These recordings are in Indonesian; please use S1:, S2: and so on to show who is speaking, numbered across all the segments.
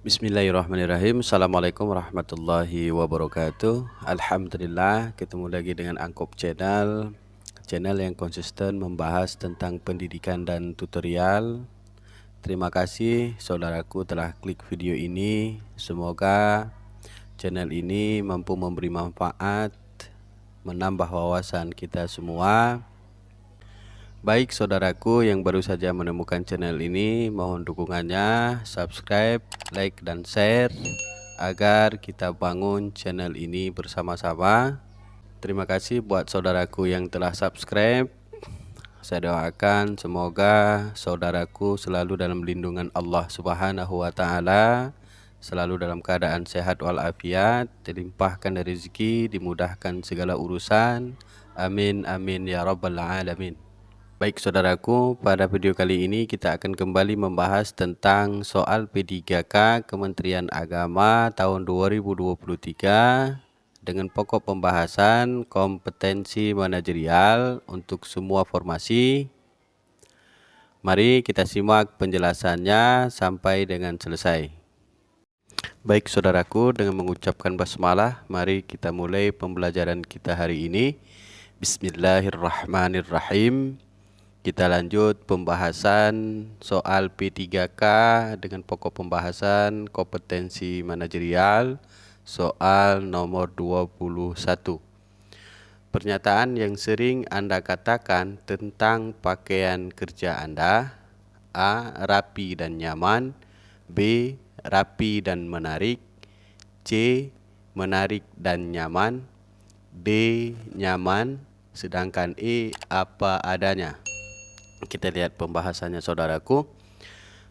S1: Bismillahirrahmanirrahim. Assalamualaikum warahmatullahi wabarakatuh. Alhamdulillah, ketemu lagi dengan Angkop Channel, channel yang konsisten membahas tentang pendidikan dan tutorial. Terima kasih saudaraku telah klik video ini. Semoga channel ini mampu memberi manfaat, menambah wawasan kita semua. Baik saudaraku yang baru saja menemukan channel ini, mohon dukungannya, subscribe, like, dan share agar kita bangun channel ini bersama-sama. Terima kasih buat saudaraku yang telah subscribe. Saya doakan semoga saudaraku selalu dalam lindungan Allah Subhanahu wa Ta'ala, selalu dalam keadaan sehat walafiat, dilimpahkan rezeki, dimudahkan segala urusan. Amin amin ya rabbal alamin. Baik saudaraku, pada video kali ini kita akan kembali membahas tentang soal P3K Kementerian Agama tahun 2023 dengan pokok pembahasan kompetensi manajerial untuk semua formasi. Mari kita simak penjelasannya sampai dengan selesai. Baik saudaraku, dengan mengucapkan basmalah, mari kita mulai pembelajaran kita hari ini. Bismillahirrahmanirrahim. Kita lanjut pembahasan soal P3K dengan pokok pembahasan kompetensi manajerial, soal nomor 21. Pernyataan yang sering Anda katakan tentang pakaian kerja Anda: A. Rapi dan nyaman, B. Rapi dan menarik, C. Menarik dan nyaman, D. Nyaman, sedangkan E. Apa adanya. Kita lihat pembahasannya saudaraku.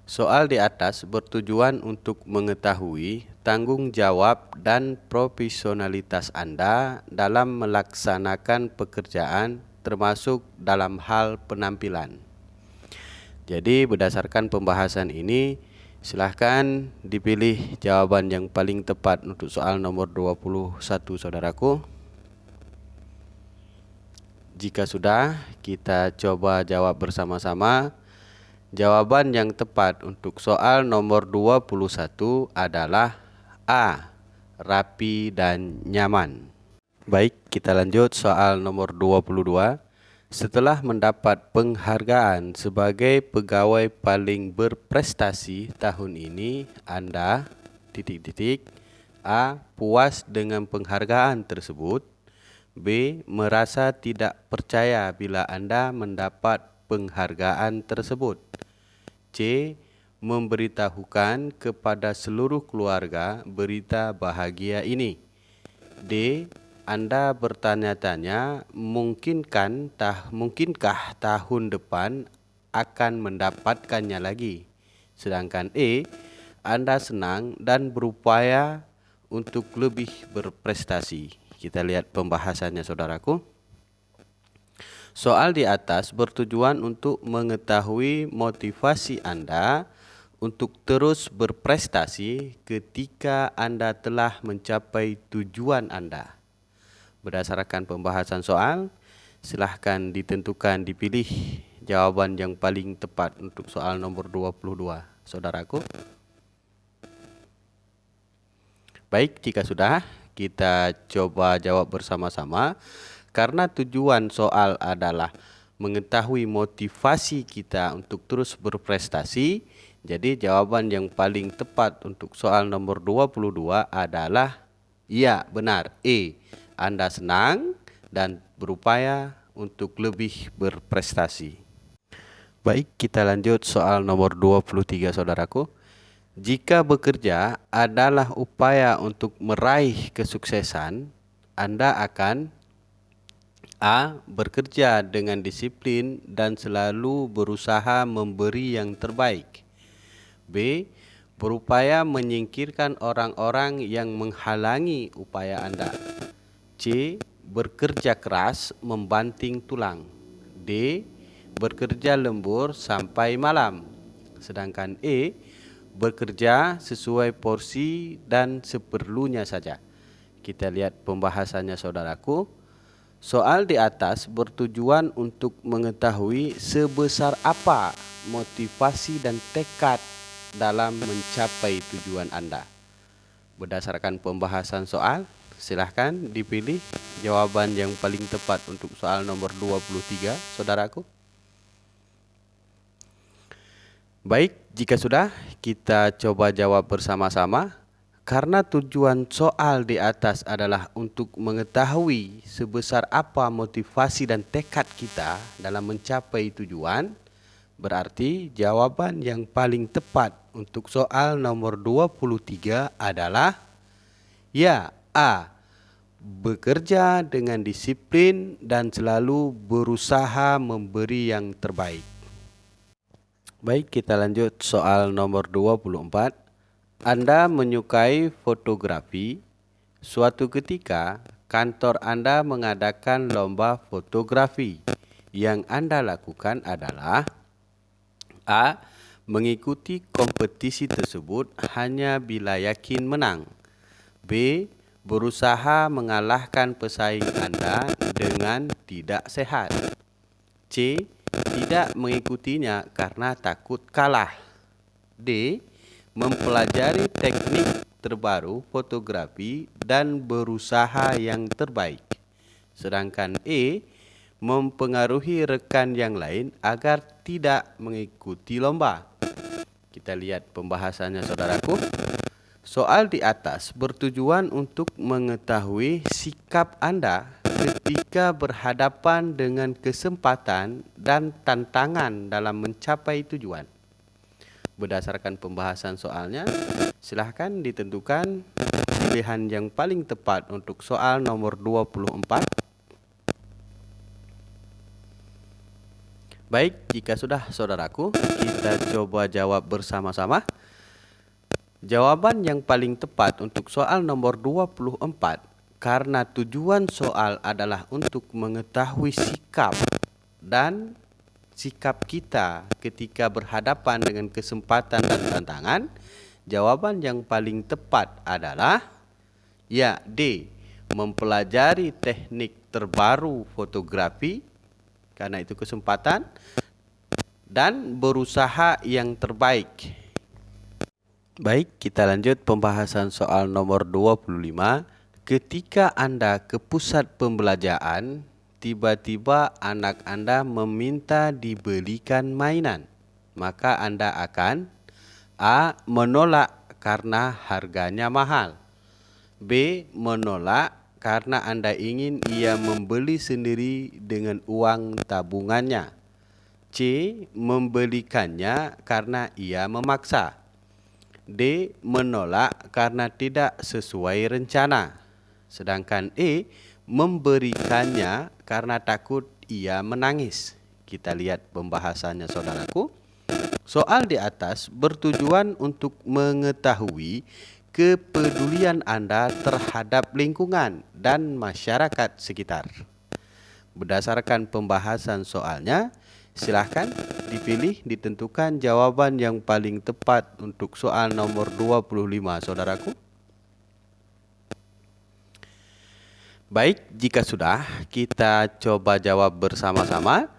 S1: Soal di atas bertujuan untuk mengetahui tanggung jawab dan profesionalitas Anda dalam melaksanakan pekerjaan, termasuk dalam hal penampilan. Jadi berdasarkan pembahasan ini, silahkan dipilih jawaban yang paling tepat untuk soal nomor 21 saudaraku. Jika sudah, kita coba jawab bersama-sama. Jawaban yang tepat untuk soal nomor 21 adalah A. Rapi dan nyaman. Baik, kita lanjut soal nomor 22. Setelah mendapat penghargaan sebagai pegawai paling berprestasi tahun ini, Anda A. Puas dengan penghargaan tersebut, B. Merasa tidak percaya bila Anda mendapat penghargaan tersebut, C. Memberitahukan kepada seluruh keluarga berita bahagia ini, D. Anda bertanya-tanya mungkinkah tahun depan akan mendapatkannya lagi, sedangkan E. Anda senang dan berupaya untuk lebih berprestasi. Kita lihat pembahasannya saudaraku. Soal di atas bertujuan untuk mengetahui motivasi Anda untuk terus berprestasi ketika Anda telah mencapai tujuan Anda. Berdasarkan pembahasan soal, silahkan dipilih jawaban yang paling tepat untuk soal nomor 22 saudaraku. Baik, jika sudah, kita coba jawab bersama-sama. Karena tujuan soal adalah mengetahui motivasi kita untuk terus berprestasi, jadi jawaban yang paling tepat untuk soal nomor 22 adalah ya, benar, E. Anda senang dan berupaya untuk lebih berprestasi. Baik, kita lanjut soal nomor 23 saudaraku. Jika bekerja adalah upaya untuk meraih kesuksesan, Anda akan A. Bekerja dengan disiplin dan selalu berusaha memberi yang terbaik, B. Berupaya menyingkirkan orang-orang yang menghalangi upaya Anda, C. Bekerja keras membanting tulang, D. Bekerja lembur sampai malam, sedangkan E. Bekerja sesuai porsi dan seperlunya saja. Kita lihat pembahasannya saudaraku. Soal di atas bertujuan untuk mengetahui sebesar apa motivasi dan tekad dalam mencapai tujuan Anda. Berdasarkan pembahasan soal, silahkan dipilih jawaban yang paling tepat untuk soal nomor 23, saudaraku. Baik, jika sudah, kita coba jawab bersama-sama. Karena tujuan soal di atas adalah untuk mengetahui sebesar apa motivasi dan tekad kita dalam mencapai tujuan, berarti jawaban yang paling tepat untuk soal nomor 23 adalah ya, A. Bekerja dengan disiplin dan selalu berusaha memberi yang terbaik. Baik, kita lanjut soal nomor 24. Anda menyukai fotografi. Suatu ketika, kantor Anda mengadakan lomba fotografi. Yang Anda lakukan adalah A. Mengikuti kompetisi tersebut hanya bila yakin menang. B. Berusaha mengalahkan pesaing Anda dengan tidak sehat. C. Tidak mengikutinya karena takut kalah. D. Mempelajari teknik terbaru fotografi dan berusaha yang terbaik. Sedangkan E. Mempengaruhi rekan yang lain agar tidak mengikuti lomba. Kita lihat pembahasannya, saudaraku. Soal di atas bertujuan untuk mengetahui sikap Anda ketika berhadapan dengan kesempatan dan tantangan dalam mencapai tujuan. Berdasarkan pembahasan soalnya, silahkan ditentukan pilihan yang paling tepat untuk soal nomor 24. Baik, jika sudah, saudaraku, kita coba jawab bersama-sama. Jawaban yang paling tepat untuk soal nomor 24, karena tujuan soal adalah untuk mengetahui sikap dan sikap kita ketika berhadapan dengan kesempatan dan tantangan, jawaban yang paling tepat adalah ya, D. Mempelajari teknik terbaru fotografi, karena itu kesempatan, dan berusaha yang terbaik. Baik, kita lanjut pembahasan soal nomor 25. Ketika Anda ke pusat pembelajaran, tiba-tiba anak Anda meminta dibelikan mainan, maka Anda akan A. Menolak karena harganya mahal. B. Menolak karena Anda ingin ia membeli sendiri dengan uang tabungannya. C. Membelikannya karena ia memaksa. D. Menolak karena tidak sesuai rencana. Sedangkan E. Memberikannya karena takut ia menangis. Kita lihat pembahasannya, saudaraku. Soal di atas bertujuan untuk mengetahui kepedulian Anda terhadap lingkungan dan masyarakat sekitar. Berdasarkan pembahasan soalnya, silahkan dipilih, ditentukan jawaban yang paling tepat untuk soal nomor 25, saudaraku. Baik, jika sudah, kita coba jawab bersama-sama.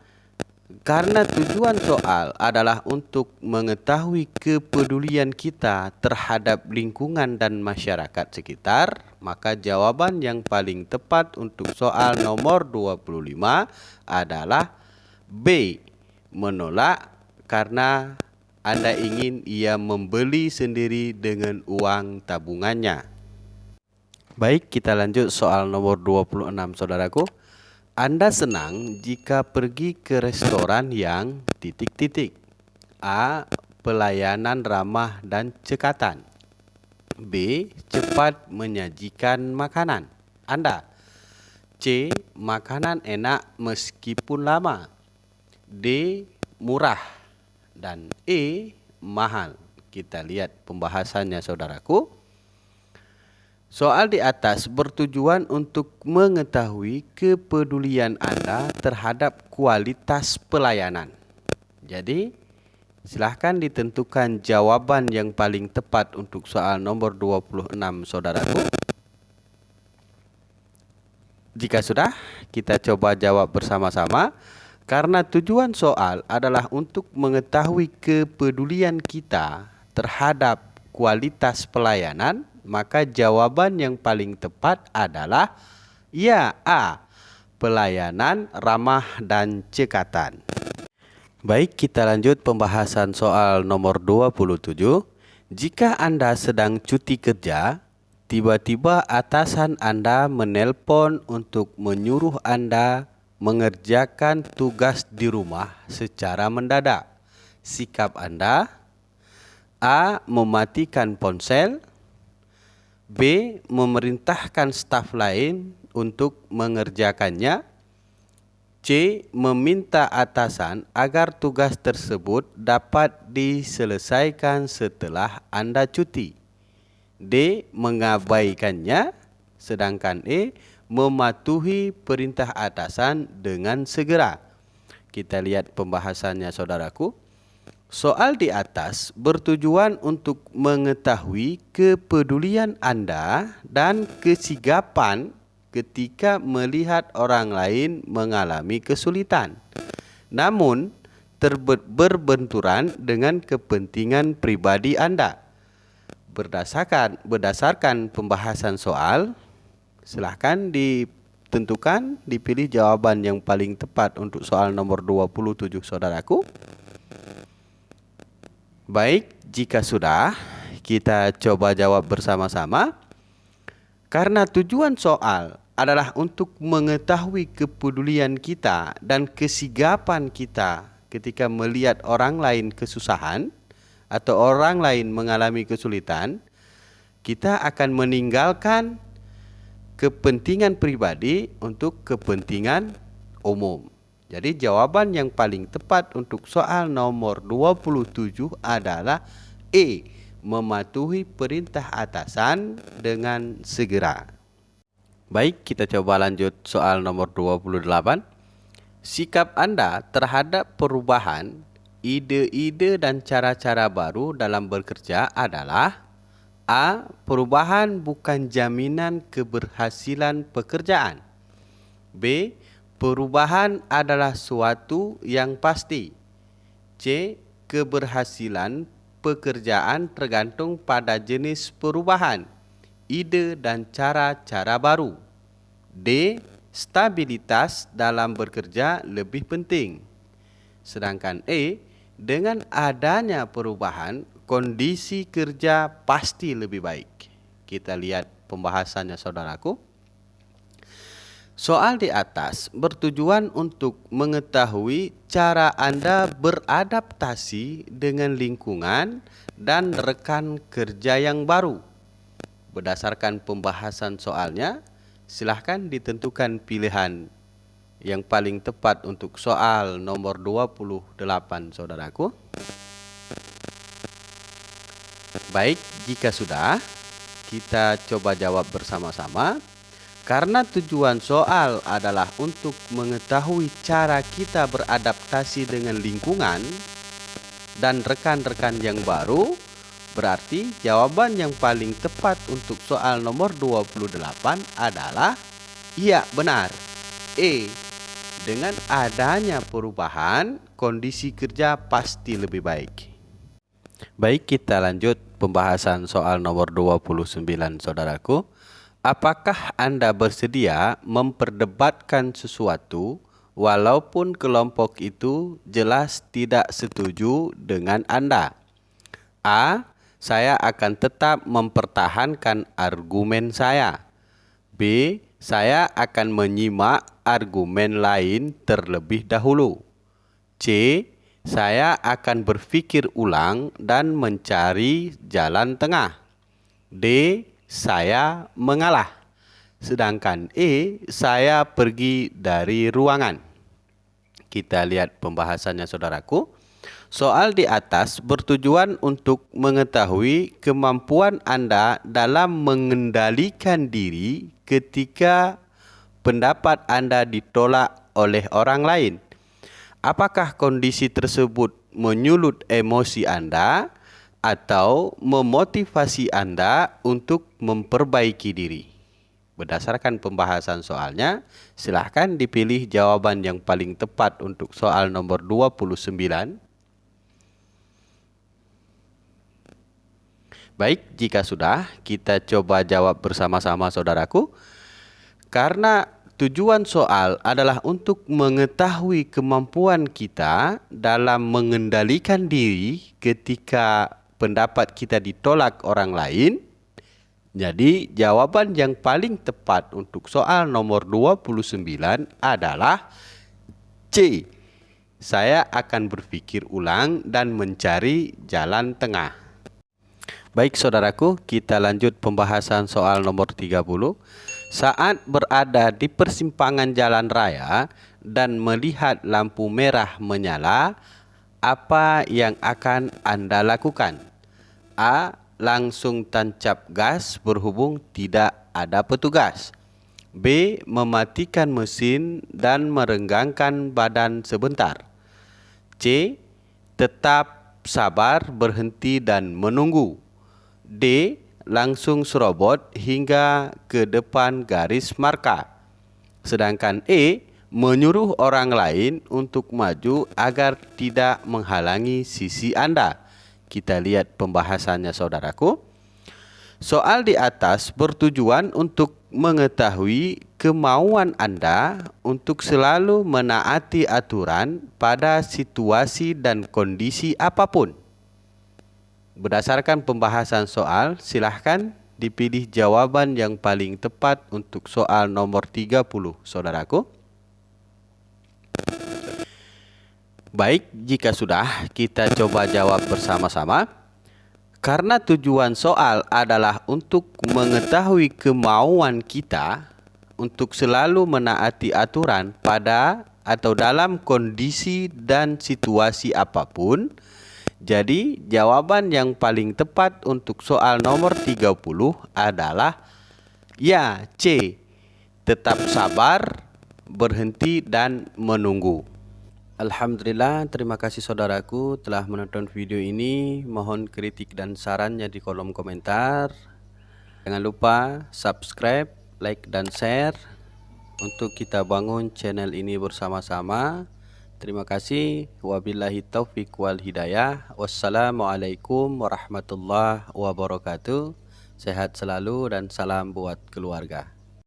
S1: Karena tujuan soal adalah untuk mengetahui kepedulian kita terhadap lingkungan dan masyarakat sekitar, maka jawaban yang paling tepat untuk soal nomor 25 adalah B. Menolak karena Anda ingin ia membeli sendiri dengan uang tabungannya. Baik, kita lanjut soal nomor 26, saudaraku. Anda senang jika pergi ke restoran yang titik-titik. A. Pelayanan ramah dan cekatan. B. Cepat menyajikan makanan Anda. C. Makanan enak meskipun lama. D. Murah. Dan E. Mahal. Kita lihat pembahasannya, saudaraku. Soal di atas bertujuan untuk mengetahui kepedulian Anda terhadap kualitas pelayanan. Jadi, silahkan ditentukan jawaban yang paling tepat untuk soal nomor 26, saudaraku. Jika sudah, kita coba jawab bersama-sama. Karena tujuan soal adalah untuk mengetahui kepedulian kita terhadap kualitas pelayanan, maka jawaban yang paling tepat adalah ya, A. Pelayanan ramah dan cekatan. Baik, kita lanjut pembahasan soal nomor 27. Jika Anda sedang cuti kerja, tiba-tiba atasan Anda menelpon untuk menyuruh Anda mengerjakan tugas di rumah secara mendadak. Sikap Anda: A. Mematikan ponsel, B. Memerintahkan staf lain untuk mengerjakannya, C. Meminta atasan agar tugas tersebut dapat diselesaikan setelah Anda cuti, D. Mengabaikannya, sedangkan E. Mematuhi perintah atasan dengan segera. Kita lihat pembahasannya, saudaraku. Soal di atas bertujuan untuk mengetahui kepedulian Anda dan kesigapan ketika melihat orang lain mengalami kesulitan, namun berbenturan dengan kepentingan pribadi Anda. Berdasarkan pembahasan soal, silahkan dipilih jawaban yang paling tepat untuk soal nomor 27, saudaraku. Baik, jika sudah, kita coba jawab bersama-sama. Karena tujuan soal adalah untuk mengetahui kepedulian kita dan kesigapan kita ketika melihat orang lain kesusahan atau orang lain mengalami kesulitan, kita akan meninggalkan kepentingan pribadi untuk kepentingan umum. Jadi jawaban yang paling tepat untuk soal nomor 27 adalah E. Mematuhi perintah atasan dengan segera. Baik, kita coba lanjut soal nomor 28. Sikap Anda terhadap perubahan, ide-ide dan cara-cara baru dalam bekerja adalah: A. Perubahan bukan jaminan keberhasilan pekerjaan, B. Perubahan adalah suatu yang pasti, C. Keberhasilan pekerjaan tergantung pada jenis perubahan, ide dan cara-cara baru, D. Stabilitas dalam bekerja lebih penting, sedangkan E. Dengan adanya perubahan, kondisi kerja pasti lebih baik. Kita lihat pembahasannya, saudaraku. Soal di atas bertujuan untuk mengetahui cara Anda beradaptasi dengan lingkungan dan rekan kerja yang baru. Berdasarkan pembahasan soalnya, silahkan ditentukan pilihan yang paling tepat untuk soal nomor 28, saudaraku. Baik, jika sudah, kita coba jawab bersama-sama. Karena tujuan soal adalah untuk mengetahui cara kita beradaptasi dengan lingkungan dan rekan-rekan yang baru, berarti jawaban yang paling tepat untuk soal nomor 28 adalah iya, benar, E. Dengan adanya perubahan, kondisi kerja pasti lebih baik. Baik, kita lanjut pembahasan soal nomor 29, saudaraku. Apakah Anda bersedia memperdebatkan sesuatu walaupun kelompok itu jelas tidak setuju dengan Anda? A. Saya akan tetap mempertahankan argumen saya. B. Saya akan menyimak argumen lain terlebih dahulu. C. Saya akan berpikir ulang dan mencari jalan tengah. D. Saya mengalah. Sedangkan E. Saya pergi dari ruangan. Kita lihat pembahasannya, saudaraku. Soal di atas bertujuan untuk mengetahui kemampuan Anda dalam mengendalikan diri ketika pendapat Anda ditolak oleh orang lain. Apakah kondisi tersebut menyulut emosi Anda atau memotivasi Anda untuk memperbaiki diri? Berdasarkan pembahasan soalnya, silahkan dipilih jawaban yang paling tepat untuk soal nomor 29. Baik, jika sudah, kita coba jawab bersama-sama saudaraku. Karena tujuan soal adalah untuk mengetahui kemampuan kita dalam mengendalikan diri ketika pendapat kita ditolak orang lain. Jadi, jawaban yang paling tepat untuk soal nomor 29 adalah C. Saya akan berpikir ulang dan mencari jalan tengah. Baik saudaraku, kita lanjut pembahasan soal nomor 30. Saat berada di persimpangan jalan raya dan melihat lampu merah menyala, apa yang akan Anda lakukan? A. Langsung tancap gas berhubung tidak ada petugas. B. Mematikan mesin dan merenggangkan badan sebentar. C. Tetap sabar, berhenti dan menunggu. D. Langsung serobot hingga ke depan garis marka. Sedangkan E. Menyuruh orang lain untuk maju agar tidak menghalangi sisi Anda. Kita lihat pembahasannya saudaraku. Soal di atas bertujuan untuk mengetahui kemauan Anda untuk selalu menaati aturan pada situasi dan kondisi apapun. Berdasarkan pembahasan soal, silahkan dipilih jawaban yang paling tepat untuk soal nomor 30, saudaraku. Baik, jika sudah, kita coba jawab bersama-sama. Karena tujuan soal adalah untuk mengetahui kemauan kita untuk selalu menaati aturan pada atau dalam kondisi dan situasi apapun, jadi jawaban yang paling tepat untuk soal nomor 30 adalah ya, C. Tetap sabar, berhenti dan menunggu. Alhamdulillah, terima kasih saudaraku telah menonton video ini. Mohon kritik dan sarannya di kolom komentar. Jangan lupa subscribe, like dan share untuk kita bangun channel ini bersama-sama. Terima kasih. Wabillahi taufiq wal hidayah. Wassalamualaikum warahmatullahi wabarakatuh. Sehat selalu dan salam buat keluarga.